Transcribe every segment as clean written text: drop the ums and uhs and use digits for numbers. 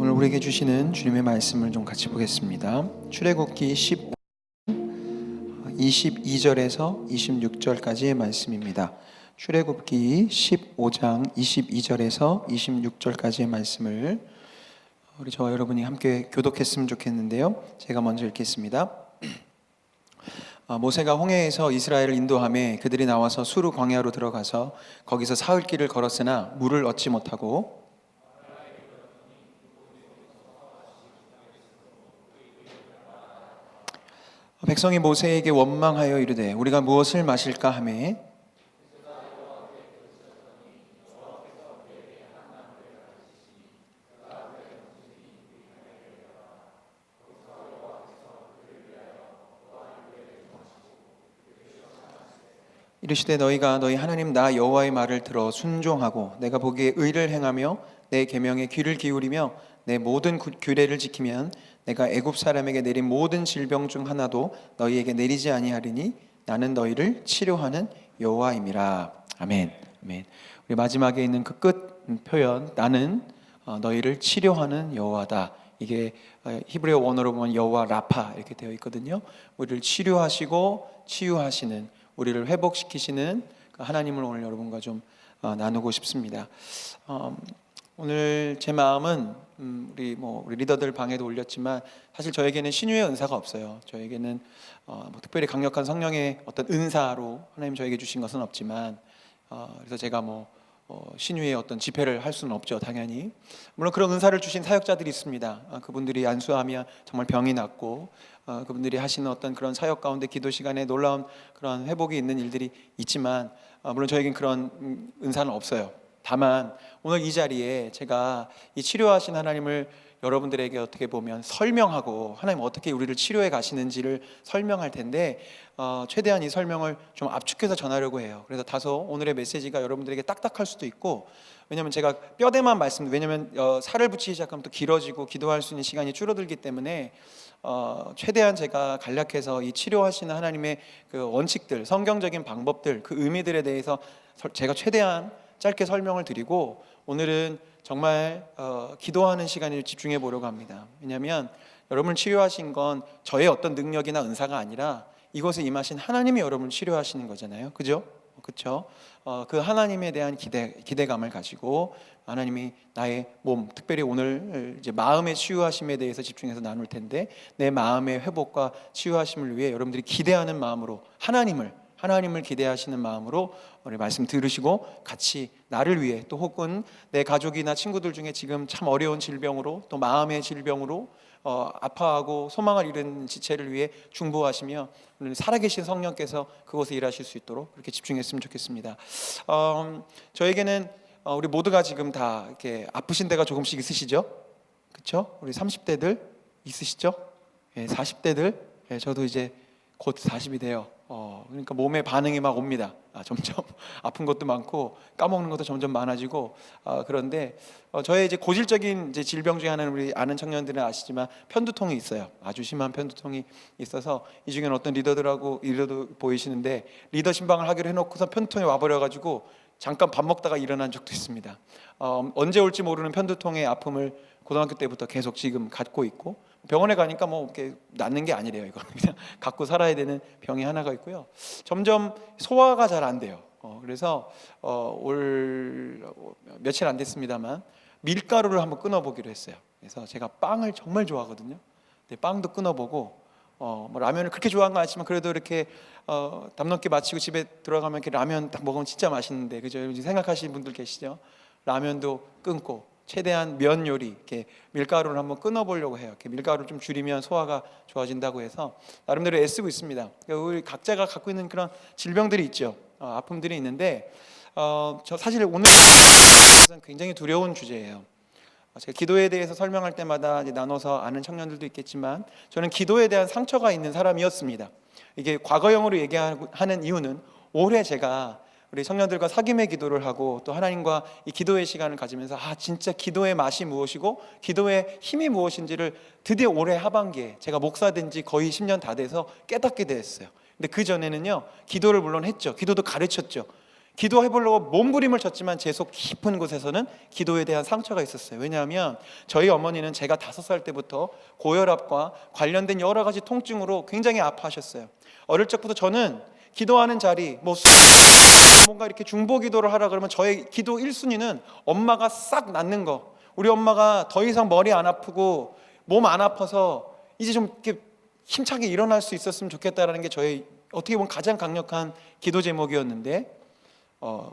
오늘 우리에게 주시는 주님의 말씀을 좀 같이 보겠습니다. 출애굽기 22절에서 26절까지의 말씀입니다. 출애굽기 15장 22절에서 26절까지의 말씀을 우리 저와 여러분이 함께 교독했으면 좋겠는데요. 제가 먼저 읽겠습니다. 모세가 홍해에서 이스라엘을 인도하며 그들이 나와서 수르 광야로 들어가서 거기서 사흘 길을 걸었으나 물을 얻지 못하고 백성이 모세에게 원망하여 이르되 우리가 무엇을 마실까 하매 이르시되 너희가 너희 하나님 나 여호와의 말을 들어 순종하고 내가 보기에 의를 행하며 내 계명에 귀를 기울이며 내 모든 규례를 지키면 내가 애굽 사람에게 내린 모든 질병 중 하나도 너희에게 내리지 아니하리니 나는 너희를 치료하는 여호와임이라. 아멘. 아멘. 우리 마지막에 있는 그 끝 표현 나는 너희를 치료하는 여호와다. 이게 히브리어 원어로 보면 여호와 라파 이렇게 되어 있거든요. 우리를 치료하시고 치유하시는, 우리를 회복시키시는 하나님을 오늘 여러분과 좀 나누고 싶습니다. 오늘 제 마음은 우리 리더들 방에도 올렸지만 사실 저에게는 신유의 은사가 없어요. 저에게는 특별히 강력한 성령의 어떤 은사로 하나님 저에게 주신 것은 없지만 그래서 제가 신유의 어떤 집회를 할 수는 없죠. 당연히 물론 그런 은사를 주신 사역자들이 있습니다. 그분들이 안수하면 정말 병이 낫고 그분들이 하시는 어떤 그런 사역 가운데 기도 시간에 놀라운 그런 회복이 있는 일들이 있지만 물론 저에겐 그런 은사는 없어요. 다만 오늘 이 자리에 제가 이 치료하신 하나님을 여러분들에게 어떻게 보면 설명하고 하나님 어떻게 우리를 치료해 가시는지를 설명할 텐데 최대한 이 설명을 좀 압축해서 전하려고 해요. 그래서 다소 오늘의 메시지가 여러분들에게 딱딱할 수도 있고, 왜냐하면 제가 뼈대만 왜냐하면 살을 붙이기 시작하면 또 길어지고 기도할 수 있는 시간이 줄어들기 때문에 최대한 제가 간략해서 이 치료하시는 하나님의 그 원칙들, 성경적인 방법들, 그 의미들에 대해서 제가 최대한 짧게 설명을 드리고 오늘은 정말 기도하는 시간을 집중해 보려고 합니다. 왜냐하면 여러분을 치료하신 건 저의 어떤 능력이나 은사가 아니라 이곳에 임하신 하나님이 여러분을 치료하시는 거잖아요. 그죠? 그렇죠? 그 하나님에 대한 기대감을 가지고 하나님이 나의 몸, 특별히 오늘 이제 마음의 치유하심에 대해서 집중해서 나눌 텐데 내 마음의 회복과 치유하심을 위해 여러분들이 기대하는 마음으로 하나님을 기대하시는 마음으로 우리 말씀 들으시고 같이 나를 위해 또 혹은 내 가족이나 친구들 중에 지금 참 어려운 질병으로 또 마음의 질병으로 아파하고 소망을 잃은 지체를 위해 중보하시며 오늘 살아계신 성령께서 그곳에 일하실 수 있도록 그렇게 집중했으면 좋겠습니다. 저에게는 우리 모두가 지금 다 이렇게 아프신 데가 조금씩 있으시죠? 그렇죠? 우리 30대들 있으시죠? 40대들 저도 이제 곧 40이 돼요. 그러니까 몸에 반응이 막 옵니다. 점점 아픈 것도 많고 까먹는 것도 점점 많아지고 그런데 저의 이제 고질적인 이제 질병 중에 하나는 우리 아는 청년들은 아시지만 편두통이 있어요. 아주 심한 편두통이 있어서 이 중에는 어떤 리더도 보이시는데 리더 신방을 하기로 해놓고서 편두통이 와버려가지고 잠깐 밥 먹다가 일어난 적도 있습니다. 언제 올지 모르는 편두통의 아픔을 고등학교 때부터 계속 지금 갖고 있고 병원에 가니까 이렇게 낫는 게 아니래요. 이거 그냥 갖고 살아야 되는 병이 하나가 있고요. 점점 소화가 잘 안 돼요. 그래서 올 며칠 안 됐습니다만 밀가루를 한번 끊어보기로 했어요. 그래서 제가 빵을 정말 좋아하거든요. 근데 빵도 끊어보고 라면을 그렇게 좋아하는 건 아니지만 그래도 이렇게 담 넘게 마치고 집에 들어가면 이렇게 라면 딱 먹으면 진짜 맛있는데 그죠? 생각하시는 분들 계시죠? 라면도 끊고 최대한 면 요리, 이렇게 밀가루를 한번 끊어보려고 해요. 이렇게 밀가루를 좀 줄이면 소화가 좋아진다고 해서 나름대로 애쓰고 있습니다. 우리 각자가 갖고 있는 그런 질병들이 있죠. 아픔들이 있는데 저 사실 오늘 굉장히 두려운 주제예요. 제가 기도에 대해서 설명할 때마다 이제 나눠서 아는 청년들도 있겠지만 저는 기도에 대한 상처가 있는 사람이었습니다. 이게 과거형으로 얘기하는 이유는 올해 제가 우리 청년들과 사귐의 기도를 하고 또 하나님과 이 기도의 시간을 가지면서 진짜 기도의 맛이 무엇이고 기도의 힘이 무엇인지를 드디어 올해 하반기에 제가 목사 된 지 거의 10년 다 돼서 깨닫게 됐어요. 근데 그 전에는요 기도를 물론 했죠. 기도도 가르쳤죠. 기도해보려고 몸부림을 쳤지만 제 속 깊은 곳에서는 기도에 대한 상처가 있었어요. 왜냐하면 저희 어머니는 제가 5살 때부터 고혈압과 관련된 여러 가지 통증으로 굉장히 아파하셨어요. 어릴 적부터 저는 기도하는 자리, 뭔가 이렇게 중보 기도를 하라 그러면 저의 기도 1순위는 엄마가 싹 낫는 거. 우리 엄마가 더 이상 머리 안 아프고 몸 안 아파서 이제 좀 이렇게 힘차게 일어날 수 있었으면 좋겠다라는 게 저의 어떻게 보면 가장 강력한 기도 제목이었는데,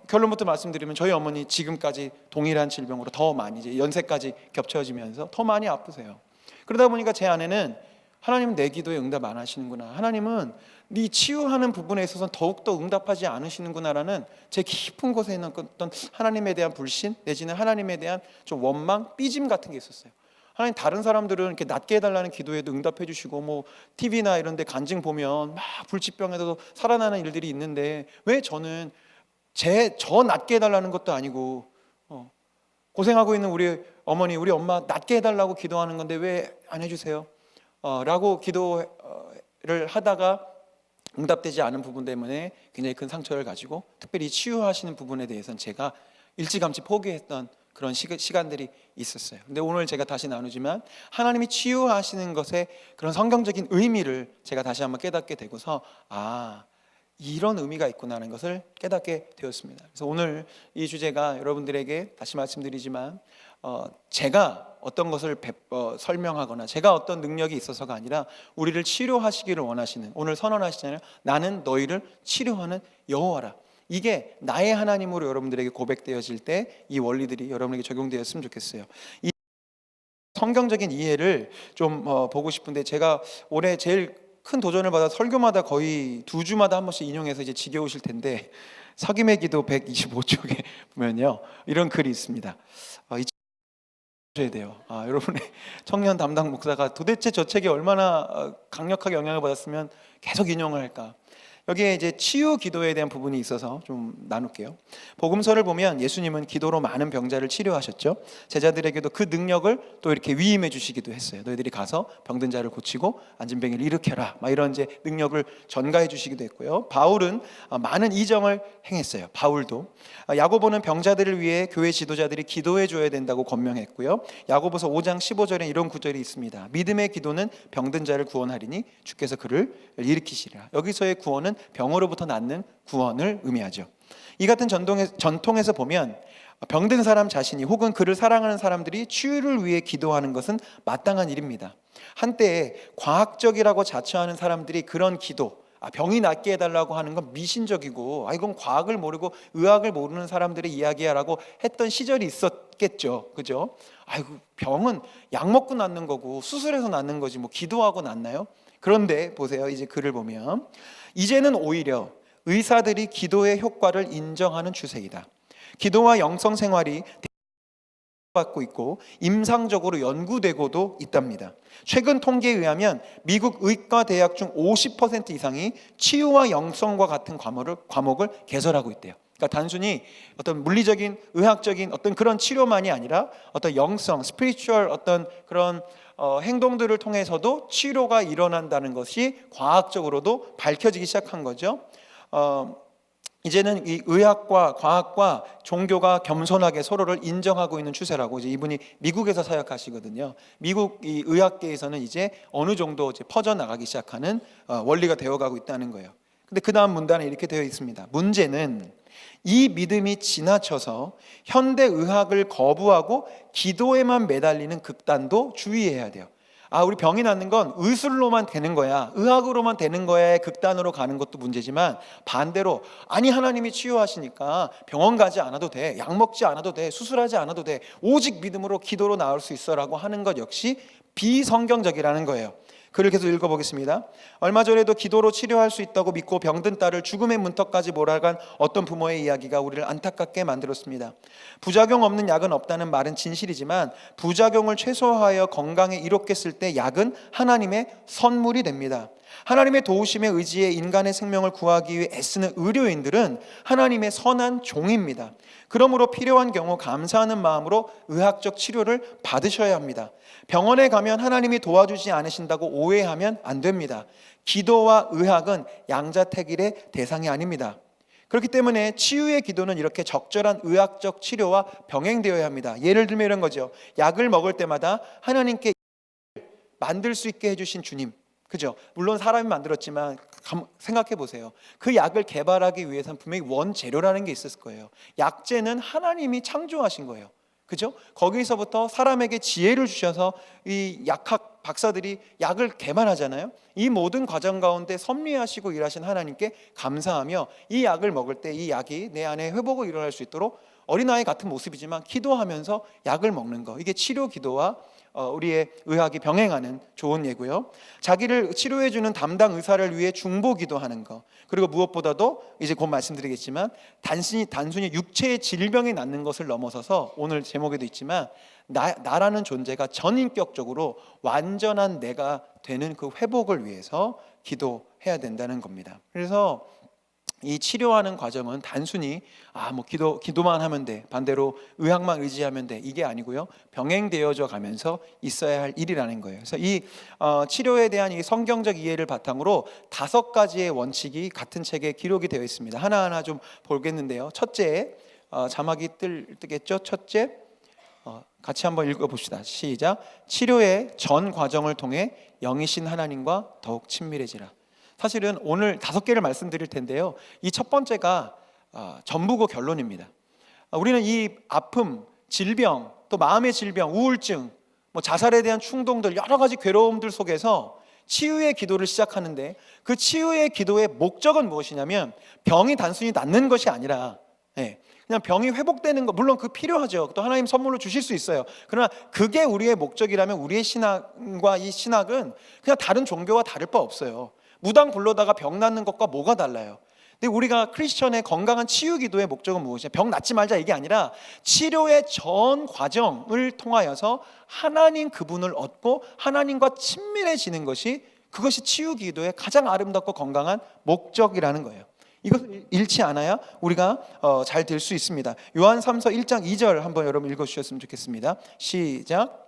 결론부터 말씀드리면 저희 어머니 지금까지 동일한 질병으로 더 많이, 이제 연세까지 겹쳐지면서 더 많이 아프세요. 그러다 보니까 제 아내는 하나님은 내 기도에 응답 안 하시는구나, 하나님은 네 치유하는 부분에 있어서는 더욱더 응답하지 않으시는구나라는 제 깊은 곳에 있는 어떤 하나님에 대한 불신 내지는 하나님에 대한 좀 원망, 삐짐 같은 게 있었어요. 하나님, 다른 사람들은 이렇게 낫게 해달라는 기도에도 응답해 주시고 뭐 TV나 이런 데 간증 보면 막 불치병에도 살아나는 일들이 있는데 왜 저는 저 낫게 해달라는 것도 아니고 고생하고 있는 우리 어머니, 우리 엄마 낫게 해달라고 기도하는 건데 왜 안 해주세요? 라고 기도를 하다가 응답되지 않은 부분 때문에 굉장히 큰 상처를 가지고, 특별히 치유하시는 부분에 대해서는 제가 일찌감치 포기했던 그런 시간들이 있었어요. 근데 오늘 제가 다시 나누지만 하나님이 치유하시는 것의 그런 성경적인 의미를 제가 다시 한번 깨닫게 되고서 이런 의미가 있구나라는 것을 깨닫게 되었습니다. 그래서 오늘 이 주제가 여러분들에게 다시 말씀드리지만 제가 어떤 것을 설명하거나 제가 어떤 능력이 있어서가 아니라 우리를 치료하시기를 원하시는, 오늘 선언하시잖아요. 나는 너희를 치료하는 여호와라. 이게 나의 하나님으로 여러분들에게 고백되어질 때 이 원리들이 여러분에게 적용되었으면 좋겠어요. 이 성경적인 이해를 좀 보고 싶은데, 제가 올해 제일 큰 도전을 받아 설교마다 거의 2주마다 한 번씩 인용해서 이제 지겨우실 텐데, 서김의 기도 125쪽에 보면요, 이런 글이 있습니다. 해야 돼요. 여러분의 청년 담당 목사가 도대체 저 책에 얼마나 강력하게 영향을 받았으면 계속 인용을 할까. 여기에 이제 치유 기도에 대한 부분이 있어서 좀 나눌게요. 복음서를 보면 예수님은 기도로 많은 병자를 치료하셨죠. 제자들에게도 그 능력을 또 이렇게 위임해 주시기도 했어요. 너희들이 가서 병든 자를 고치고 앉은 병을 일으켜라, 막 이런 이제 능력을 전가해 주시기도 했고요. 바울은 많은 이정을 행했어요. 바울도 야고보는 병자들을 위해 교회 지도자들이 기도해 줘야 된다고 권명했고요. 야고보서 5장 15절에 이런 구절이 있습니다. 믿음의 기도는 병든 자를 구원하리니 주께서 그를 일으키시리라. 여기서의 구원은 병으로부터 낫는 구원을 의미하죠. 이 같은 전통에서 보면 병든 사람 자신이 혹은 그를 사랑하는 사람들이 치유를 위해 기도하는 것은 마땅한 일입니다. 한때 과학적이라고 자처하는 사람들이 그런 기도, 병이 낫게 해달라고 하는 건 미신적이고 이건 과학을 모르고 의학을 모르는 사람들의 이야기야 라고 했던 시절이 있었겠죠. 그죠? 병은 약 먹고 낫는 거고 수술해서 낫는 거지 뭐 기도하고 낫나요? 그런데 보세요. 이제 글을 보면 이제는 오히려 의사들이 기도의 효과를 인정하는 추세이다. 기도와 영성 생활이 받고 있고 임상적으로 연구되고도 있답니다. 최근 통계에 의하면 미국 의과대학 중 50% 이상이 치유와 영성과 같은 과목을 개설하고 있대요. 그러니까 단순히 어떤 물리적인 의학적인 어떤 그런 치료만이 아니라 어떤 영성, 스피리추얼 어떤 그런 행동들을 통해서도 치료가 일어난다는 것이 과학적으로도 밝혀지기 시작한 거죠. 이제는 이 의학과 과학과 종교가 겸손하게 서로를 인정하고 있는 추세라고, 이제 이분이 미국에서 사역하시거든요. 미국 이 의학계에서는 이제 어느 정도 이제 퍼져 나가기 시작하는 원리가 되어가고 있다는 거예요. 근데 그 다음 문단에 이렇게 되어 있습니다. 문제는 이 믿음이 지나쳐서 현대 의학을 거부하고 기도에만 매달리는 극단도 주의해야 돼요. 우리 병이 낫는 건 의술로만 되는 거야, 의학으로만 되는 거야의 극단으로 가는 것도 문제지만, 반대로 아니 하나님이 치유하시니까 병원 가지 않아도 돼, 약 먹지 않아도 돼, 수술하지 않아도 돼, 오직 믿음으로 기도로 나을 수 있어 라고 하는 것 역시 비성경적이라는 거예요. 글을 계속 읽어보겠습니다. 얼마 전에도 기도로 치료할 수 있다고 믿고 병든 딸을 죽음의 문턱까지 몰아간 어떤 부모의 이야기가 우리를 안타깝게 만들었습니다. 부작용 없는 약은 없다는 말은 진실이지만 부작용을 최소화하여 건강에 이롭게 쓸 때 약은 하나님의 선물이 됩니다. 하나님의 도우심에 의지해 인간의 생명을 구하기 위해 애쓰는 의료인들은 하나님의 선한 종입니다. 그러므로 필요한 경우 감사하는 마음으로 의학적 치료를 받으셔야 합니다. 병원에 가면 하나님이 도와주지 않으신다고 오해하면 안 됩니다. 기도와 의학은 양자택일의 대상이 아닙니다. 그렇기 때문에 치유의 기도는 이렇게 적절한 의학적 치료와 병행되어야 합니다. 예를 들면 이런 거죠. 약을 먹을 때마다 하나님께 만들 수 있게 해주신 주님, 그죠? 물론 사람이 만들었지만 생각해 보세요. 그 약을 개발하기 위해서는 분명히 원재료라는 게 있었을 거예요. 약재는 하나님이 창조하신 거예요. 그죠? 거기서부터 사람에게 지혜를 주셔서 이 약학 박사들이 약을 개발하잖아요. 이 모든 과정 가운데 섭리하시고 일하신 하나님께 감사하며 이 약을 먹을 때 이 약이 내 안에 회복을 일어날 수 있도록 어린아이 같은 모습이지만 기도하면서 약을 먹는 거, 이게 치료 기도와 우리의 의학이 병행하는 좋은 예고요. 자기를 치료해주는 담당 의사를 위해 중보 기도하는 거, 그리고 무엇보다도 이제 곧 말씀드리겠지만 단순히 육체의 질병이 낫는 것을 넘어서서 오늘 제목에도 있지만 나라는 존재가 전인격적으로 완전한 내가 되는 그 회복을 위해서 기도해야 된다는 겁니다. 그래서 이 치료하는 과정은 단순히 기도만 하면 돼, 반대로 의학만 의지하면 돼, 이게 아니고요, 병행되어져 가면서 있어야 할 일이라는 거예요. 그래서 이 치료에 대한 이 성경적 이해를 바탕으로 5가지의 원칙이 같은 책에 기록이 되어 있습니다. 하나하나 좀 보겠는데요. 첫째, 자막이 뜨겠죠? 첫째, 같이 한번 읽어봅시다. 시작. 치료의 전 과정을 통해 영이신 하나님과 더욱 친밀해지라. 사실은 오늘 5개를 말씀드릴 텐데요, 이 첫 번째가 전부고 결론입니다. 우리는 이 아픔, 질병, 또 마음의 질병, 우울증, 자살에 대한 충동들, 여러 가지 괴로움들 속에서 치유의 기도를 시작하는데, 그 치유의 기도의 목적은 무엇이냐면 병이 단순히 낫는 것이 아니라 그냥 병이 회복되는 거, 물론 그 필요하죠. 또 하나님 선물로 주실 수 있어요. 그러나 그게 우리의 목적이라면 우리의 신앙과 이 신학은 그냥 다른 종교와 다를 바 없어요. 무당 불러다가 병 낫는 것과 뭐가 달라요? 근데 우리가 크리스천의 건강한 치유 기도의 목적은 무엇이냐? 병 낫지 말자 이게 아니라 치료의 전 과정을 통하여서 하나님 그분을 얻고 하나님과 친밀해지는 것이, 그것이 치유 기도의 가장 아름답고 건강한 목적이라는 거예요. 이것을 잃지 않아야 우리가 잘 될 수 있습니다. 요한 3서 1장 2절 한번 여러분 읽어주셨으면 좋겠습니다. 시작.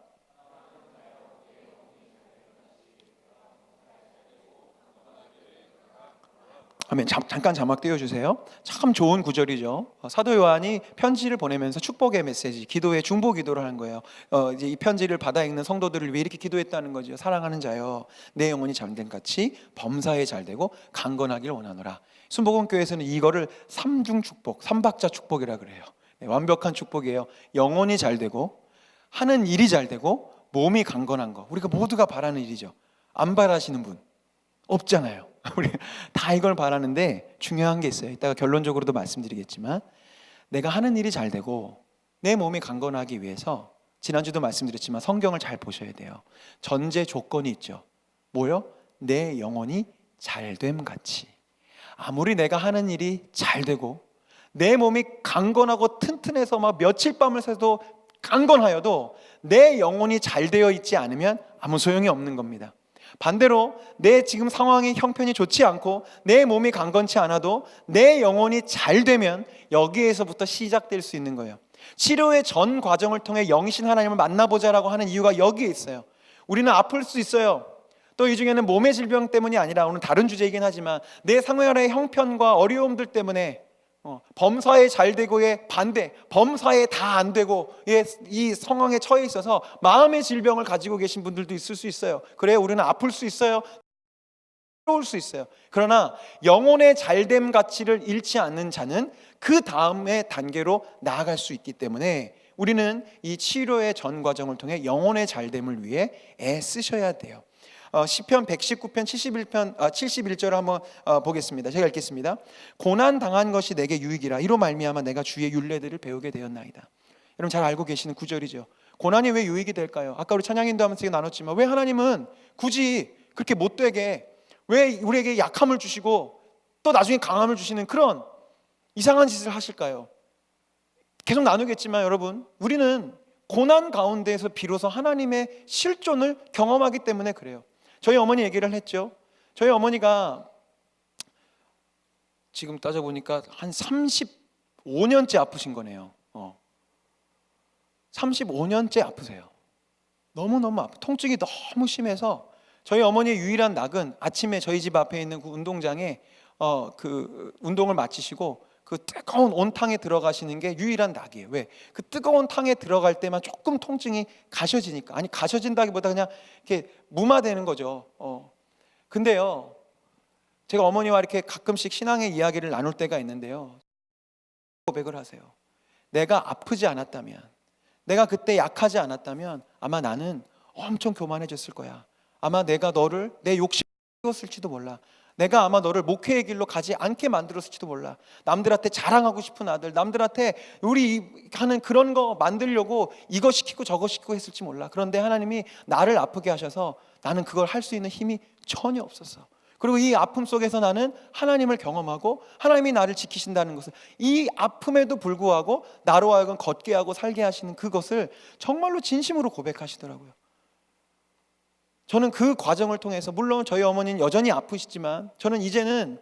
아멘. 잠깐 자막 띄워주세요. 참 좋은 구절이죠. 사도 요한이 편지를 보내면서 축복의 메시지, 기도의 중보 기도를 하는 거예요. 이제 이 편지를 받아 읽는 성도들을 위해 이렇게 기도했다는 거죠. 사랑하는 자여, 내 영혼이 잠든 같이 범사에 잘되고 강건하길 원하노라. 순복음교회에서는 이거를 삼중 축복, 삼박자 축복이라 그래요. 완벽한 축복이에요. 영혼이 잘되고, 하는 일이 잘되고, 몸이 강건한 거. 우리가 모두가 바라는 일이죠. 안 바라시는 분 없잖아요. 우리 다 이걸 바라는데 중요한 게 있어요. 이따가 결론적으로도 말씀드리겠지만, 내가 하는 일이 잘 되고 내 몸이 강건하기 위해서 지난주도 말씀드렸지만 성경을 잘 보셔야 돼요. 전제 조건이 있죠. 뭐요? 내 영혼이 잘됨 같이. 아무리 내가 하는 일이 잘 되고 내 몸이 강건하고 튼튼해서 막 며칠 밤을 새도 강건하여도 내 영혼이 잘 되어 있지 않으면 아무 소용이 없는 겁니다. 반대로 내 지금 상황이 형편이 좋지 않고 내 몸이 강건치 않아도 내 영혼이 잘 되면 여기에서부터 시작될 수 있는 거예요. 치료의 전 과정을 통해 영이신 하나님을 만나보자라고 하는 이유가 여기에 있어요. 우리는 아플 수 있어요. 또 이 중에는 몸의 질병 때문이 아니라, 오늘 다른 주제이긴 하지만 내 생활의 형편과 어려움들 때문에 범사에 잘 되고의 반대, 범사에 다 안 되고 이 상황에 처해 있어서 마음의 질병을 가지고 계신 분들도 있을 수 있어요. 그래, 우리는 아플 수 있어요. 괴로울 수 있어요. 그러나 영혼의 잘됨 가치를 잃지 않는 자는 그 다음의 단계로 나아갈 수 있기 때문에 우리는 이 치료의 전 과정을 통해 영혼의 잘됨을 위해 애쓰셔야 돼요. 시편 119편 71절을 한번 보겠습니다. 제가 읽겠습니다. 고난 당한 것이 내게 유익이라, 이로 말미암아 내가 주의 율례들을 배우게 되었나이다. 여러분 잘 알고 계시는 구절이죠. 고난이 왜 유익이 될까요? 아까 우리 찬양인도 하면서 나눴지만, 왜 하나님은 굳이 그렇게 못되게, 왜 우리에게 약함을 주시고 또 나중에 강함을 주시는 그런 이상한 짓을 하실까요? 계속 나누겠지만 여러분, 우리는 고난 가운데에서 비로소 하나님의 실존을 경험하기 때문에 그래요. 저희 어머니 얘기를 했죠. 저희 어머니가 지금 따져보니까 한 35년째 아프신 거네요. 35년째 아프세요. 너무너무 통증이 너무 심해서 저희 어머니의 유일한 낙은 아침에 저희 집 앞에 있는 그 운동장에 그 운동을 마치시고 그 뜨거운 온탕에 들어가시는 게 유일한 낙이에요. 왜? 그 뜨거운 탕에 들어갈 때만 조금 통증이 가셔지니까. 아니 가셔진다기보다 그냥 이렇게 무마되는 거죠. 근데요, 제가 어머니와 이렇게 가끔씩 신앙의 이야기를 나눌 때가 있는데요, 고백을 하세요. 내가 아프지 않았다면, 내가 그때 약하지 않았다면 아마 나는 엄청 교만해졌을 거야. 아마 내가 너를 내 욕심을 키웠을지도 몰라. 내가 아마 너를 목회의 길로 가지 않게 만들었을지도 몰라. 남들한테 자랑하고 싶은 아들, 남들한테 우리 하는 그런 거 만들려고 이거 시키고 저거 시키고 했을지 몰라. 그런데 하나님이 나를 아프게 하셔서 나는 그걸 할 수 있는 힘이 전혀 없었어. 그리고 이 아픔 속에서 나는 하나님을 경험하고 하나님이 나를 지키신다는 것을, 이 아픔에도 불구하고 나로 하여금 걷게 하고 살게 하시는 그것을 정말로 진심으로 고백하시더라고요. 저는 그 과정을 통해서, 물론 저희 어머니는 여전히 아프시지만 저는 이제는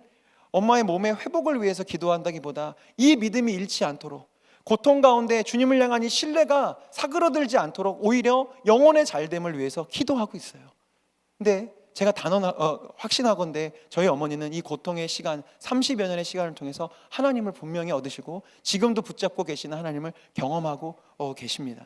엄마의 몸의 회복을 위해서 기도한다기보다 이 믿음이 잃지 않도록, 고통 가운데 주님을 향한 이 신뢰가 사그러들지 않도록 오히려 영혼의 잘됨을 위해서 기도하고 있어요. 근데 제가 확신하건대 저희 어머니는 이 고통의 시간, 30여 년의 시간을 통해서 하나님을 분명히 얻으시고 지금도 붙잡고 계시는 하나님을 경험하고 계십니다.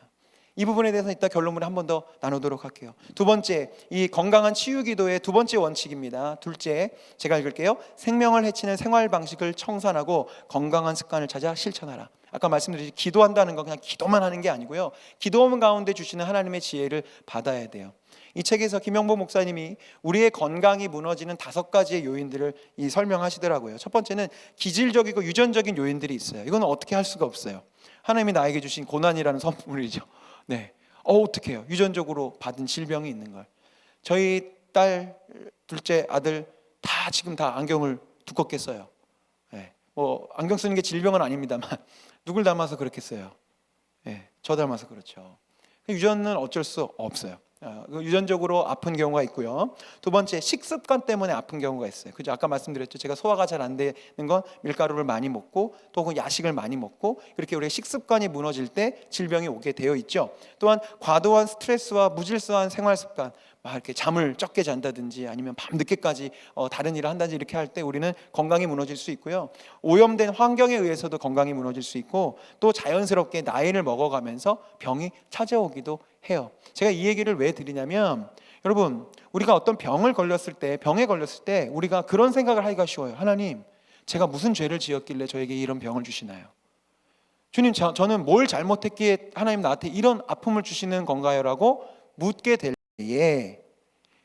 이 부분에 대해서 이따 결론을 한 번 더 나누도록 할게요. 두 번째, 이 건강한 치유 기도의 두 번째 원칙입니다. 둘째, 제가 읽을게요. 생명을 해치는 생활 방식을 청산하고 건강한 습관을 찾아 실천하라. 아까 말씀드렸듯이 기도한다는 건 그냥 기도만 하는 게 아니고요, 기도 가운데 주시는 하나님의 지혜를 받아야 돼요. 이 책에서 김영보 목사님이 우리의 건강이 무너지는 5가지의 요인들을 설명하시더라고요. 첫 번째는 기질적이고 유전적인 요인들이 있어요. 이건 어떻게 할 수가 없어요. 하나님이 나에게 주신 고난이라는 선물이죠. 네, 어떻게 해요? 유전적으로 받은 질병이 있는 걸. 저희 딸, 둘째 아들 다 지금 다 안경을 두껍게 써요. 네, 안경 쓰는 게 질병은 아닙니다만 누굴 닮아서 그렇게 써요? 네, 저 닮아서 그렇죠. 유전은 어쩔 수 없어요. 유전적으로 아픈 경우가 있고요. 두 번째, 식습관 때문에 아픈 경우가 있어요. 그죠? 아까 말씀드렸죠. 제가 소화가 잘 안 되는 건 밀가루를 많이 먹고 또 야식을 많이 먹고, 그렇게 우리의 식습관이 무너질 때 질병이 오게 되어 있죠. 또한 과도한 스트레스와 무질서한 생활 습관, 막 이렇게 잠을 적게 잔다든지 아니면 밤 늦게까지 다른 일을 한다든지 이렇게 할 때 우리는 건강이 무너질 수 있고요. 오염된 환경에 의해서도 건강이 무너질 수 있고, 또 자연스럽게 나이를 먹어가면서 병이 찾아오기도 해요. 제가 이 얘기를 왜 드리냐면, 여러분, 우리가 어떤 병에 걸렸을 때 우리가 그런 생각을 하기가 쉬워요. 하나님, 제가 무슨 죄를 지었길래 저에게 이런 병을 주시나요? 주님, 저는 뭘 잘못했기에 하나님 나한테 이런 아픔을 주시는 건가요? 라고 묻게 될 때에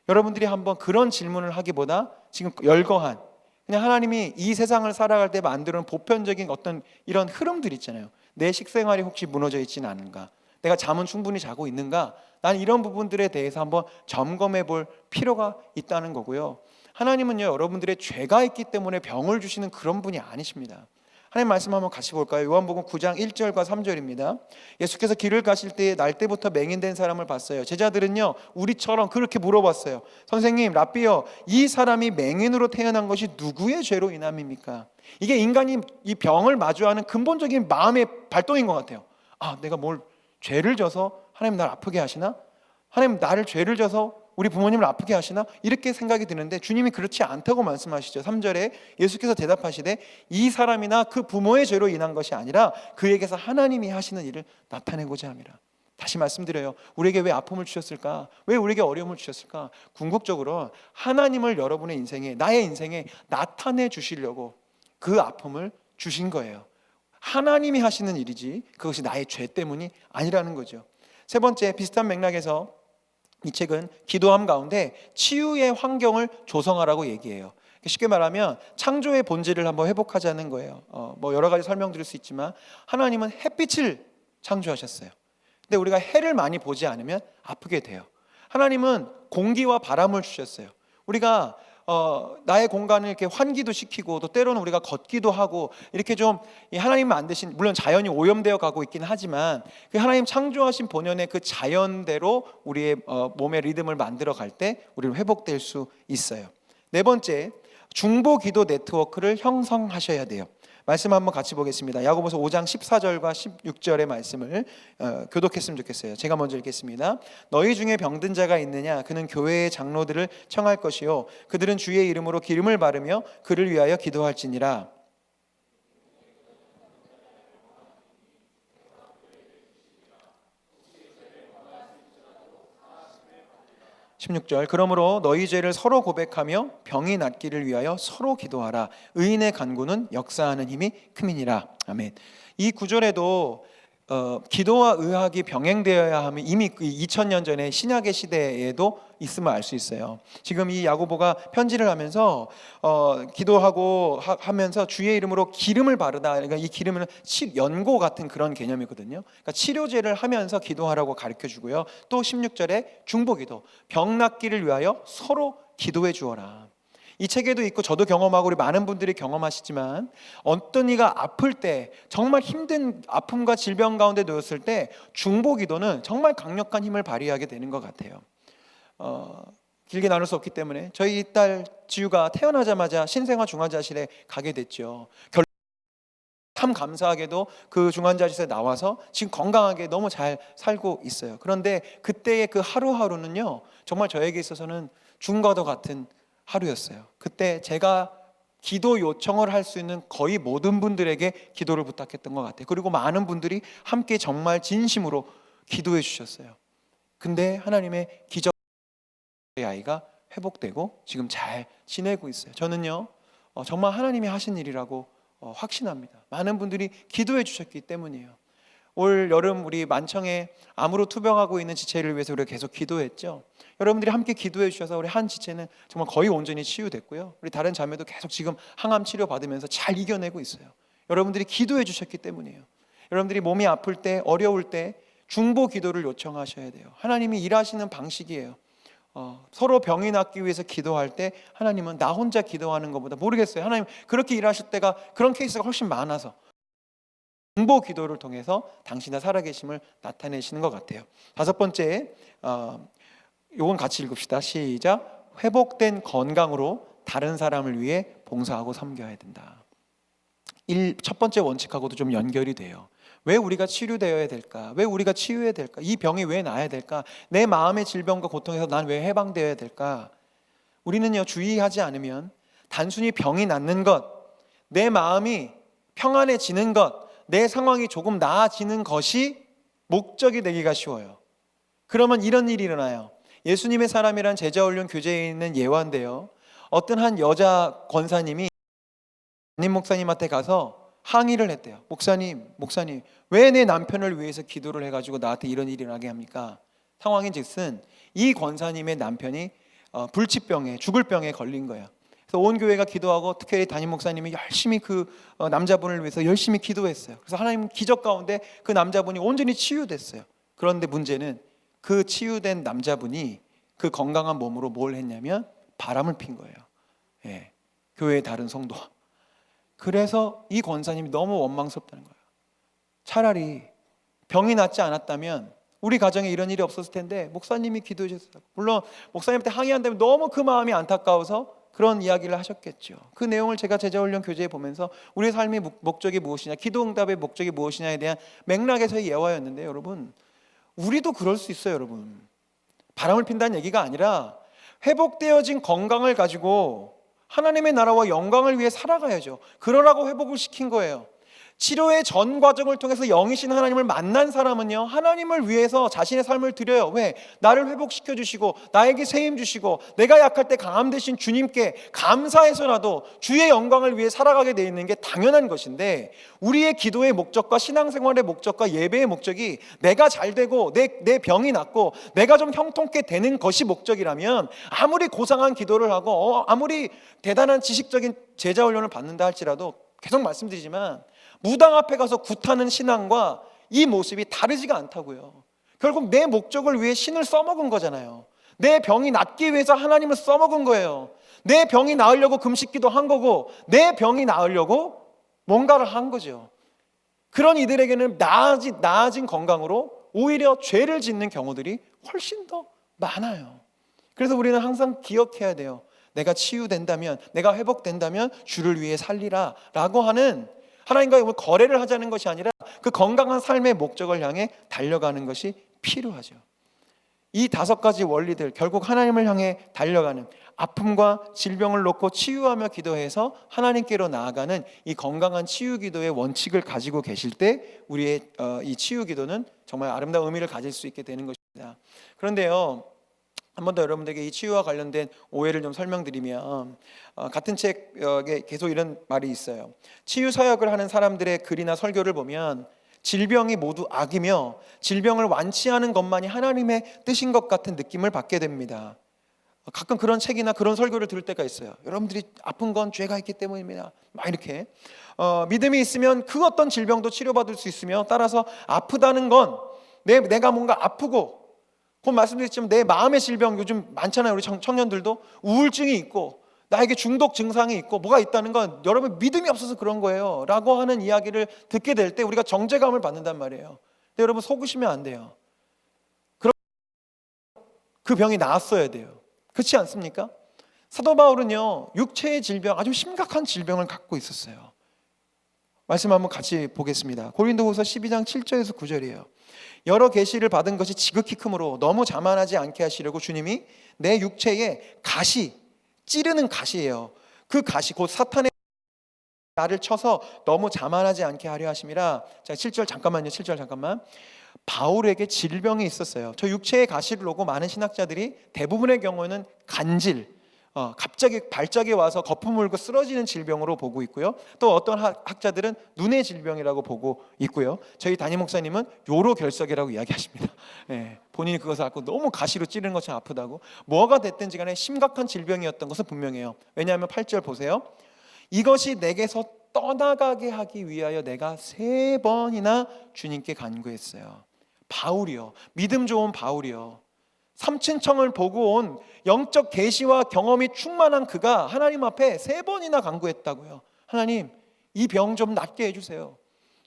여러분들이 한번 그런 질문을 하기보다 지금 열거한, 그냥 하나님이 이 세상을 살아갈 때 만드는 보편적인 어떤 이런 흐름들 있잖아요. 내 식생활이 혹시 무너져 있지는 않은가? 내가 잠은 충분히 자고 있는가? 난 이런 부분들에 대해서 한번 점검해 볼 필요가 있다는 거고요. 하나님은요, 여러분들의 죄가 있기 때문에 병을 주시는 그런 분이 아니십니다. 하나님 말씀 한번 같이 볼까요? 요한복음 9장 1절과 3절입니다. 예수께서 길을 가실 때 날 때부터 맹인된 사람을 봤어요. 제자들은요, 우리처럼 그렇게 물어봤어요. 선생님, 랍비요, 이 사람이 맹인으로 태어난 것이 누구의 죄로 인함입니까? 이게 인간이 이 병을 마주하는 근본적인 마음의 발동인 것 같아요. 내가 뭘 죄를 져서 하나님 날 아프게 하시나? 하나님 나를 죄를 져서 우리 부모님을 아프게 하시나? 이렇게 생각이 드는데 주님이 그렇지 않다고 말씀하시죠. 3절에 예수께서 대답하시되 이 사람이나 그 부모의 죄로 인한 것이 아니라 그에게서 하나님이 하시는 일을 나타내고자 함이라. 다시 말씀드려요. 우리에게 왜 아픔을 주셨을까? 왜 우리에게 어려움을 주셨을까? 궁극적으로 하나님을 여러분의 인생에, 나의 인생에 나타내 주시려고 그 아픔을 주신 거예요. 하나님이 하시는 일이지 그것이 나의 죄 때문이 아니라는 거죠. 세 번째, 비슷한 맥락에서 이 책은 기도함 가운데 치유의 환경을 조성하라고 얘기해요. 쉽게 말하면 창조의 본질을 한번 회복하자는 거예요. 여러 가지 설명드릴 수 있지만 하나님은 햇빛을 창조하셨어요. 근데 우리가 해를 많이 보지 않으면 아프게 돼요. 하나님은 공기와 바람을 주셨어요. 우리가 나의 공간을 이렇게 환기도 시키고, 또 때로는 우리가 걷기도 하고, 이렇게 좀 하나님 만드신, 물론 자연이 오염되어 가고 있긴 하지만 그 하나님 창조하신 본연의 그 자연대로 우리의 몸의 리듬을 만들어 갈 때 우리는 회복될 수 있어요. 네 번째, 중보 기도 네트워크를 형성하셔야 돼요. 말씀 한번 같이 보겠습니다. 야고보서 5장 14절과 16절의 말씀을 교독했으면 좋겠어요. 제가 먼저 읽겠습니다. 너희 중에 병든 자가 있느냐? 그는 교회의 장로들을 청할 것이요 그들은 주의 이름으로 기름을 바르며 그를 위하여 기도할지니라. 16절 그러므로 너희 죄를 서로 고백하며 병이 낫기를 위하여 서로 기도하라. 의인의 간구는 역사하는 힘이 큼이니라. 아멘. 이 구절에도 기도와 의학이 병행되어야 함이 이미 2000년 전에 신약의 시대에도 있음을 알 수 있어요. 지금 이 야고보가 편지를 하면서 기도하고 하면서 주의 이름으로 기름을 바르다. 그러니까 이 기름은 연고 같은 그런 개념이거든요. 그러니까 치료제를 하면서 기도하라고 가르쳐 주고요. 또 16절에 중보기도, 병 낫기를 위하여 서로 기도해 주어라. 이 책에도 있고 저도 경험하고 우리 많은 분들이 경험하시지만 어떤 이가 아플 때, 정말 힘든 아픔과 질병 가운데 놓였을 때 중보기도는 정말 강력한 힘을 발휘하게 되는 것 같아요. 길게 나눌 수 없기 때문에 저희 딸 지우가 태어나자마자 신생아 중환자실에 가게 됐죠. 참 감사하게도 그 중환자실에 나와서 지금 건강하게 너무 잘 살고 있어요. 그런데 그때의 그 하루하루는요, 정말 저에게 있어서는 죽음과도 같은 하루였어요. 그때 제가 기도 요청을 할 수 있는 거의 모든 분들에게 기도를 부탁했던 것 같아요. 그리고 많은 분들이 함께 정말 진심으로 기도해 주셨어요. 근데 하나님의 기적, 아이가 회복되고 지금 잘 지내고 있어요. 저는요 정말 하나님이 하신 일이라고 확신합니다. 많은 분들이 기도해 주셨기 때문이에요. 올 여름 우리 만청에 암으로 투병하고 있는 지체를 위해서 우리가 계속 기도했죠. 여러분들이 함께 기도해 주셔서 우리 한 지체는 정말 거의 온전히 치유됐고요. 우리 다른 자매도 계속 지금 항암 치료 받으면서 잘 이겨내고 있어요. 여러분들이 기도해 주셨기 때문이에요. 여러분들이 몸이 아플 때, 어려울 때 중보 기도를 요청하셔야 돼요. 하나님이 일하시는 방식이에요. 서로 병이 낫기 위해서 기도할 때 하나님은 나 혼자 기도하는 것보다, 모르겠어요, 하나님 그렇게 일하실 때가, 그런 케이스가 훨씬 많아서 중보 기도를 통해서 당신의 살아계심을 나타내시는 것 같아요. 다섯 번째, 요건 같이 읽읍시다. 시작. 회복된 건강으로 다른 사람을 위해 봉사하고 섬겨야 된다. 첫 번째 원칙하고도 좀 연결이 돼요. 왜 우리가 치료되어야 될까? 왜 우리가 치유해야 될까? 이 병이 왜 나아야 될까? 내 마음의 질병과 고통에서 난 왜 해방되어야 될까? 우리는요, 주의하지 않으면 단순히 병이 낫는 것, 내 마음이 평안해지는 것, 내 상황이 조금 나아지는 것이 목적이 되기가 쉬워요. 그러면 이런 일이 일어나요. 예수님의 사람이란 제자훈련 교재에 있는 예화인데요, 어떤 한 여자 권사님이 담임 목사님한테 가서 항의를 했대요. 목사님 왜 내 남편을 위해서 기도를 해가지고 나한테 이런 일이 일어나게 합니까? 상황인즉슨 이 권사님의 남편이 불치병에, 죽을 병에 걸린 거예요. 그래서 온 교회가 기도하고 특히 담임 목사님이 열심히 그 남자분을 위해서 열심히 기도했어요. 그래서 하나님 기적 가운데 그 남자분이 온전히 치유됐어요. 그런데 문제는 그 치유된 남자분이 그 건강한 몸으로 뭘 했냐면 바람을 핀 거예요. 예, 교회의 다른 성도와. 그래서 이 권사님이 너무 원망스럽다는 거예요. 차라리 병이 낫지 않았다면 우리 가정에 이런 일이 없었을 텐데 목사님이 기도해 주셨어요. 물론 목사님한테 항의한다면 너무 그 마음이 안타까워서 그런 이야기를 하셨겠죠. 그 내용을 제가 제자훈련 교재에 보면서 우리의 삶의 목적이 무엇이냐, 기도응답의 목적이 무엇이냐에 대한 맥락에서의 예화였는데, 여러분 우리도 그럴 수 있어요. 여러분, 바람을 핀다는 얘기가 아니라 회복되어진 건강을 가지고 하나님의 나라와 영광을 위해 살아가야죠. 그러라고 회복을 시킨 거예요. 치료의 전 과정을 통해서 영이신 하나님을 만난 사람은요, 하나님을 위해서 자신의 삶을 드려요. 왜? 나를 회복시켜 주시고 나에게 세임 주시고 내가 약할 때 강함 되신 주님께 감사해서라도 주의 영광을 위해 살아가게 돼 있는 게 당연한 것인데, 우리의 기도의 목적과 신앙생활의 목적과 예배의 목적이 내가 잘 되고 내 병이 낫고 내가 좀 형통케 되는 것이 목적이라면 아무리 고상한 기도를 하고 아무리 대단한 지식적인 제자훈련을 받는다 할지라도, 계속 말씀드리지만 무당 앞에 가서 굿하는 신앙과 이 모습이 다르지가 않다고요. 결국 내 목적을 위해 신을 써먹은 거잖아요. 내 병이 낫기 위해서 하나님을 써먹은 거예요. 내 병이 나으려고 금식기도 한 거고 내 병이 나으려고 뭔가를 한 거죠. 그런 이들에게는 나아진 건강으로 오히려 죄를 짓는 경우들이 훨씬 더 많아요. 그래서 우리는 항상 기억해야 돼요. 내가 치유된다면, 내가 회복된다면 주를 위해 살리라 라고 하는, 하나님과의 거래를 하자는 것이 아니라 그 건강한 삶의 목적을 향해 달려가는 것이 필요하죠. 이 5가지 원리들, 결국 하나님을 향해 달려가는, 아픔과 질병을 놓고 치유하며 기도해서 하나님께로 나아가는 이 건강한 치유 기도의 원칙을 가지고 계실 때 우리의 이 치유 기도는 정말 아름다운 의미를 가질 수 있게 되는 것입니다. 그런데요, 한 번 더 여러분들에게 이 치유와 관련된 오해를 좀 설명드리면, 같은 책에 계속 이런 말이 있어요. 치유 사역을 하는 사람들의 글이나 설교를 보면 질병이 모두 악이며 질병을 완치하는 것만이 하나님의 뜻인 것 같은 느낌을 받게 됩니다. 가끔 그런 책이나 그런 설교를 들을 때가 있어요. 여러분들이 아픈 건 죄가 있기 때문입니다. 막 이렇게 믿음이 있으면 그 어떤 질병도 치료받을 수 있으며, 따라서 아프다는 건 내가 뭔가 아프고, 곧 말씀드렸지만 내 마음의 질병 요즘 많잖아요. 우리 청년들도 우울증이 있고 나에게 중독 증상이 있고 뭐가 있다는 건 여러분 믿음이 없어서 그런 거예요 라고 하는 이야기를 듣게 될 때 우리가 정죄감을 받는단 말이에요. 근데 여러분 속으시면 안 돼요. 그 병이 나았어야 돼요. 그렇지 않습니까? 사도 바울은요, 육체의 질병, 아주 심각한 질병을 갖고 있었어요. 말씀 한번 같이 보겠습니다. 고린도후서 12장 7절에서 9절이에요. 여러 계시를 받은 것이 지극히 크므로 너무 자만하지 않게 하시려고 주님이 내 육체에 가시, 찌르는 가시예요. 그 가시, 곧 사탄의 나를 쳐서 너무 자만하지 않게 하려 하심이라. 자, 7절 잠깐만요. 7절 잠깐만. 바울에게 질병이 있었어요. 저 육체의 가시를 보고 많은 신학자들이 대부분의 경우는 간질, 갑자기 발작이 와서 거품 물고 쓰러지는 질병으로 보고 있고요. 또 어떤 학자들은 눈의 질병이라고 보고 있고요. 저희 담임 목사님은 요로결석이라고 이야기하십니다. 예, 본인이 그것을 갖고 너무 가시로 찌르는 것처럼 아프다고. 뭐가 됐든지 간에 심각한 질병이었던 것은 분명해요. 왜냐하면 8절 보세요. 이것이 내게서 떠나가게 하기 위하여 내가 3번이나 주님께 간구했어요. 바울이요, 믿음 좋은 바울이요, 삼층청을 보고 온 영적 계시와 경험이 충만한 그가 하나님 앞에 3번이나 간구했다고요. 하나님, 이 병 좀 낫게 해주세요.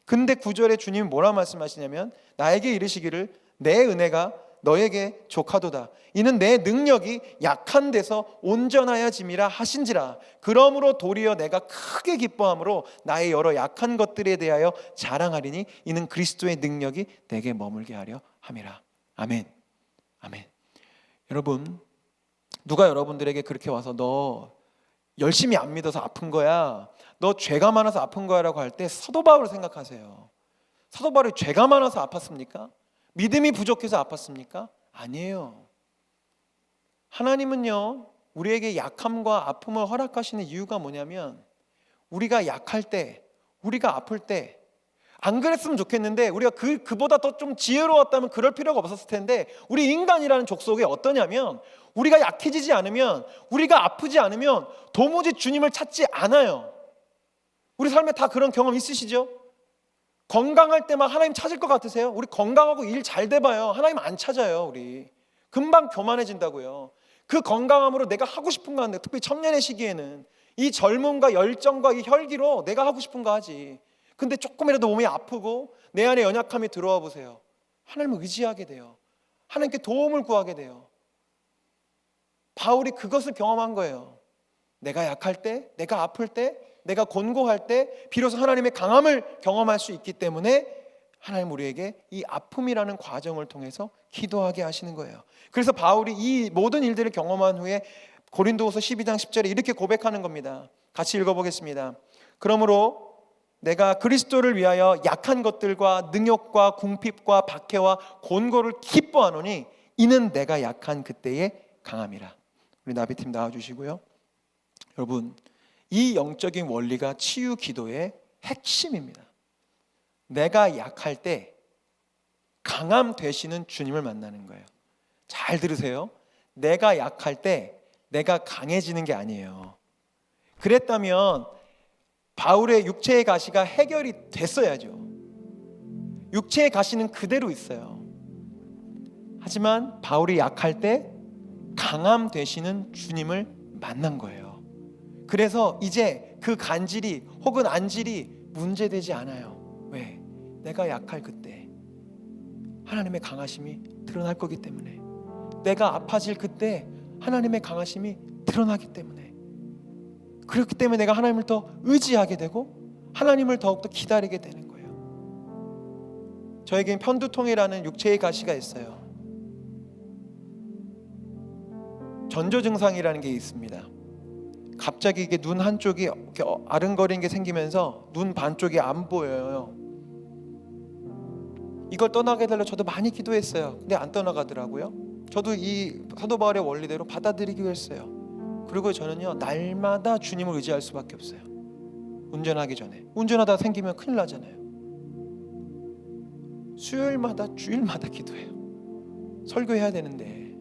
근데 9절에 주님이 뭐라 말씀하시냐면 나에게 이르시기를 내 은혜가 너에게 족하도다. 이는 내 능력이 약한 데서 온전하여짐이라 하신지라. 그러므로 도리어 내가 크게 기뻐함으로 나의 여러 약한 것들에 대하여 자랑하리니 이는 그리스도의 능력이 내게 머물게 하려 함이라. 아멘. 아멘. 여러분, 누가 여러분들에게 그렇게 와서 너 열심히 안 믿어서 아픈 거야, 너 죄가 많아서 아픈 거야 라고 할 때 사도 바울을 생각하세요. 사도 바울이 죄가 많아서 아팠습니까? 믿음이 부족해서 아팠습니까? 아니에요. 하나님은요, 우리에게 약함과 아픔을 허락하시는 이유가 뭐냐면 우리가 약할 때, 우리가 아플 때, 안 그랬으면 좋겠는데 우리가 그보다 더 좀 지혜로웠다면 그럴 필요가 없었을 텐데, 우리 인간이라는 족속이 어떠냐면 우리가 약해지지 않으면, 우리가 아프지 않으면 도무지 주님을 찾지 않아요. 우리 삶에 다 그런 경험 있으시죠? 건강할 때 막 하나님 찾을 것 같으세요? 우리 건강하고 일 잘 돼봐요, 하나님 안 찾아요. 우리 금방 교만해진다고요. 그 건강함으로 내가 하고 싶은 거 하는데, 특히 청년의 시기에는 이 젊음과 열정과 이 혈기로 내가 하고 싶은 거 하지. 근데 조금이라도 몸이 아프고 내 안에 연약함이 들어와 보세요. 하나님을 의지하게 돼요. 하나님께 도움을 구하게 돼요. 바울이 그것을 경험한 거예요. 내가 약할 때, 내가 아플 때, 내가 곤고할 때 비로소 하나님의 강함을 경험할 수 있기 때문에 하나님 우리에게 이 아픔이라는 과정을 통해서 기도하게 하시는 거예요. 그래서 바울이 이 모든 일들을 경험한 후에 고린도후서 12장 10절에 이렇게 고백하는 겁니다. 같이 읽어보겠습니다. 그러므로 내가 그리스도를 위하여 약한 것들과 능욕과 궁핍과 박해와 곤고를 기뻐하노니 이는 내가 약한 그때의 강함이라. 우리 나비팀 나와주시고요. 여러분, 이 영적인 원리가 치유 기도의 핵심입니다. 내가 약할 때 강함 되시는 주님을 만나는 거예요. 잘 들으세요. 내가 약할 때 내가 강해지는 게 아니에요. 그랬다면 바울의 육체의 가시가 해결이 됐어야죠. 육체의 가시는 그대로 있어요. 하지만 바울이 약할 때 강함 되시는 주님을 만난 거예요. 그래서 이제 그 간질이 혹은 안질이 문제되지 않아요. 왜? 내가 약할 그때 하나님의 강하심이 드러날 거기 때문에, 내가 아파질 그때 하나님의 강하심이 드러나기 때문에, 그렇기 때문에 내가 하나님을 더 의지하게 되고 하나님을 더욱더 기다리게 되는 거예요. 저에겐 편두통이라는 육체의 가시가 있어요. 전조 증상이라는 게 있습니다. 갑자기 이게 눈 한쪽이 이렇게 아른거리는 게 생기면서 눈 반쪽이 안 보여요. 이걸 떠나게 해달라고 저도 많이 기도했어요. 근데 안 떠나가더라고요. 저도 이 사도 바울의 원리대로 받아들이기로 했어요. 그리고 저는요, 날마다 주님을 의지할 수밖에 없어요. 운전하기 전에. 운전하다 생기면 큰일 나잖아요. 수요일마다 주일마다 기도해요. 설교해야 되는데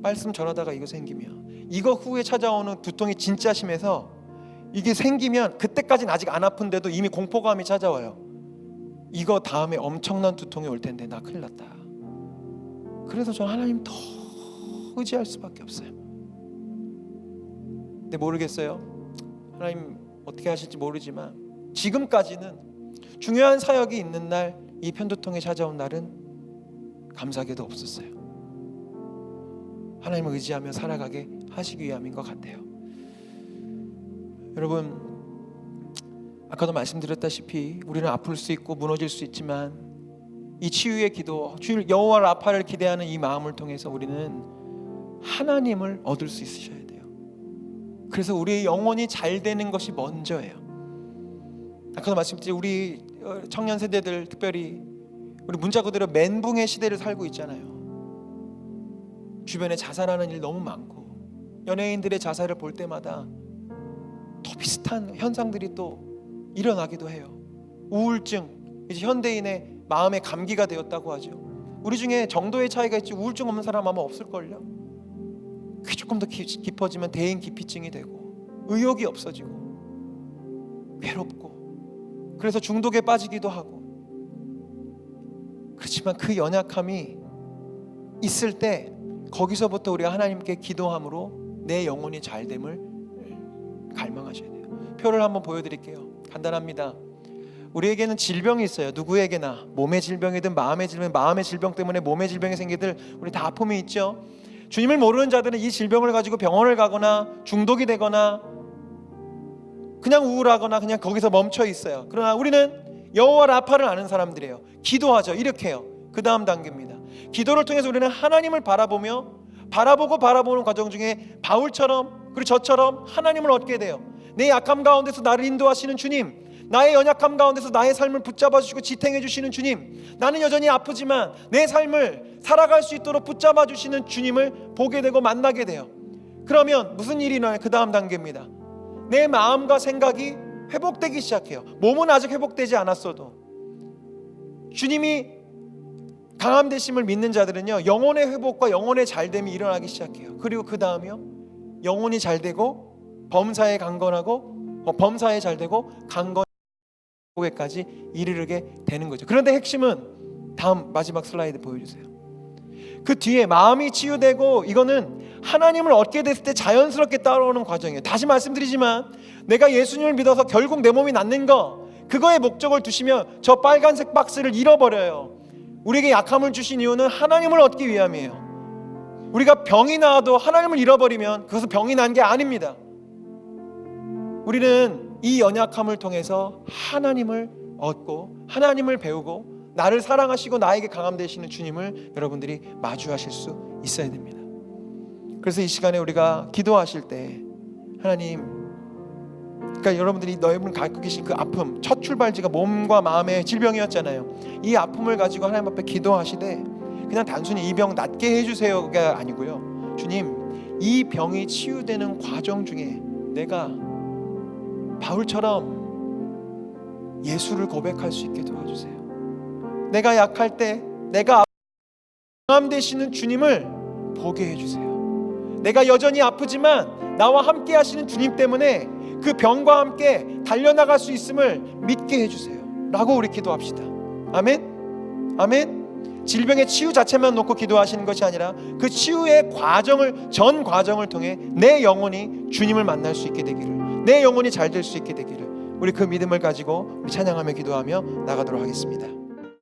말씀 전하다가 이거 생기면, 이거 후에 찾아오는 두통이 진짜 심해서 이게 생기면 그때까지는 아직 안 아픈데도 이미 공포감이 찾아와요. 이거 다음에 엄청난 두통이 올 텐데 나 큰일 났다. 그래서 저는 하나님 더 의지할 수밖에 없어요. 근데 모르겠어요. 하나님 어떻게 하실지 모르지만 지금까지는 중요한 사역이 있는 날, 이 편두통이 찾아온 날은 감사하게도 없었어요. 하나님을 의지하며 살아가게 하시기 위함인 것 같아요. 여러분, 아까도 말씀드렸다시피 우리는 아플 수 있고 무너질 수 있지만 이 치유의 기도, 주일 여호와 라파를 기대하는 이 마음을 통해서 우리는 하나님을 얻을 수 있으셔야 돼요. 그래서 우리의 영혼이 잘 되는 것이 먼저예요. 아까도 말씀드린 우리 청년 세대들, 특별히 우리 문자 그대로 멘붕의 시대를 살고 있잖아요. 주변에 자살하는 일 너무 많고 연예인들의 자살을 볼 때마다 더 비슷한 현상들이 또 일어나기도 해요. 우울증, 이제 현대인의 마음의 감기가 되었다고 하죠. 우리 중에 정도의 차이가 있지 우울증 없는 사람 아마 없을걸요. 그게 조금 더 깊어지면 대인 기피증이 되고 의욕이 없어지고 괴롭고 그래서 중독에 빠지기도 하고. 그렇지만 그 연약함이 있을 때 거기서부터 우리가 하나님께 기도함으로 내 영혼이 잘됨을 갈망하셔야 돼요. 표를 한번 보여드릴게요. 간단합니다. 우리에게는 질병이 있어요. 누구에게나 몸의 질병이든 마음의 질병 때문에 몸의 질병이 생기들 우리 다 아픔이 있죠. 주님을 모르는 자들은 이 질병을 가지고 병원을 가거나 중독이 되거나 그냥 우울하거나 그냥 거기서 멈춰 있어요. 그러나 우리는 여호와 라파를 아는 사람들이에요. 기도하죠. 이렇게 해요. 그 다음 단계입니다. 기도를 통해서 우리는 하나님을 바라보는 과정 중에 바울처럼 그리고 저처럼 하나님을 얻게 돼요. 내 약함 가운데서 나를 인도하시는 주님, 나의 연약함 가운데서 나의 삶을 붙잡아 주시고 지탱해 주시는 주님, 나는 여전히 아프지만 내 삶을 살아갈 수 있도록 붙잡아 주시는 주님을 보게 되고 만나게 돼요. 그러면 무슨 일이 일어나요? 그 다음 단계입니다. 내 마음과 생각이 회복되기 시작해요. 몸은 아직 회복되지 않았어도 주님이 강함 되심을 믿는 자들은요, 영혼의 회복과 영혼의 잘됨이 일어나기 시작해요. 그리고 그 다음이요, 영혼이 잘되고 범사에 강건하고 범사에 잘되고 강건에까지 이르게 되는 거죠. 그런데 핵심은 다음 마지막 슬라이드 보여주세요. 그 뒤에 마음이 치유되고 이거는 하나님을 얻게 됐을 때 자연스럽게 따라오는 과정이에요. 다시 말씀드리지만 내가 예수님을 믿어서 결국 내 몸이 낫는 거, 그거에 목적을 두시면 저 빨간색 박스를 잃어버려요. 우리에게 약함을 주신 이유는 하나님을 얻기 위함이에요. 우리가 병이 나와도 하나님을 잃어버리면 그것은 병이 난 게 아닙니다. 우리는 이 연약함을 통해서 하나님을 얻고 하나님을 배우고 나를 사랑하시고 나에게 강함 되시는 주님을 여러분들이 마주하실 수 있어야 됩니다. 그래서 이 시간에 우리가 기도하실 때 하나님, 그러니까 여러분들이 너희분 갖고 계신 그 아픔, 첫 출발지가 몸과 마음의 질병이었잖아요. 이 아픔을 가지고 하나님 앞에 기도하시되 그냥 단순히 이 병 낫게 해주세요가 아니고요, 주님, 이 병이 치유되는 과정 중에 내가 바울처럼 예수를 고백할 수 있게 도와주세요. 내가 약할 때 내가 강함 되시는 주님을 보게 해주세요. 내가 여전히 아프지만 나와 함께 하시는 주님 때문에 그 병과 함께 달려나갈 수 있음을 믿게 해주세요 라고 우리 기도합시다. 아멘? 아멘? 질병의 치유 자체만 놓고 기도하시는 것이 아니라 그 치유의 전 과정을 통해 내 영혼이 주님을 만날 수 있게 되기를, 내 영혼이 잘 될 수 있게 되기를, 우리 그 믿음을 가지고 우리 찬양하며 기도하며 나가도록 하겠습니다.